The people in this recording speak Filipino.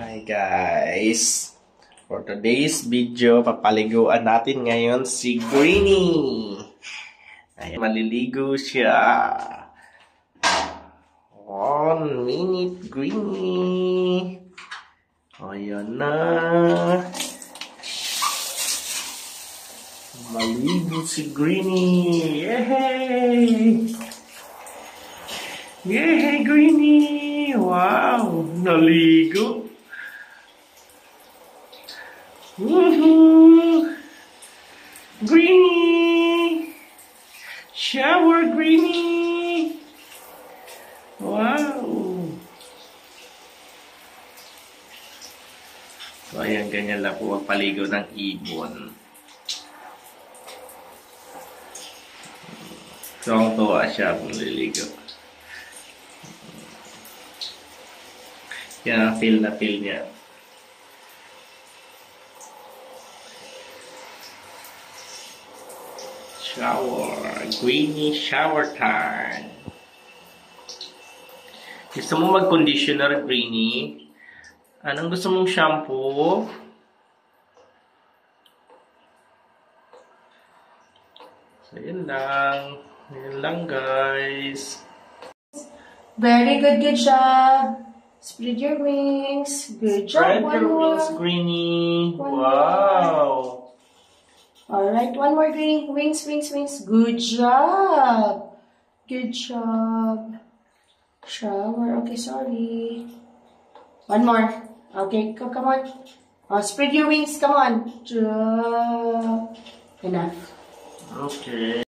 Hi guys! For today's video, papaliguan natin ngayon si Greenie. Ay, maliligo siya. 1 minute, Greenie. O, yan na. Maligo si Greenie. Yay! Yay, Greenie! Wow! Naligo! Woohoo! Greenie! Shower, Greenie! Wow! So, ayan, ganyan lang po magpaligo ng ibon. So, ang tuwa siya kung liligo. Yan ang feel na feel niya. Shower. Greenie shower time. Gusto mo mag-conditioner, Greenie? Anong gusto mong shampoo? So, yun lang. Yun lang, guys. Very good job. Spread your wings. Good job. Spread your wings, Greenie. Wow. Alright, one more, Greenie. Wings, wings, wings. Good job. Good job. Shower. Okay, sorry. One more. Okay, come on. Spread your wings. Come on. Enough. Okay.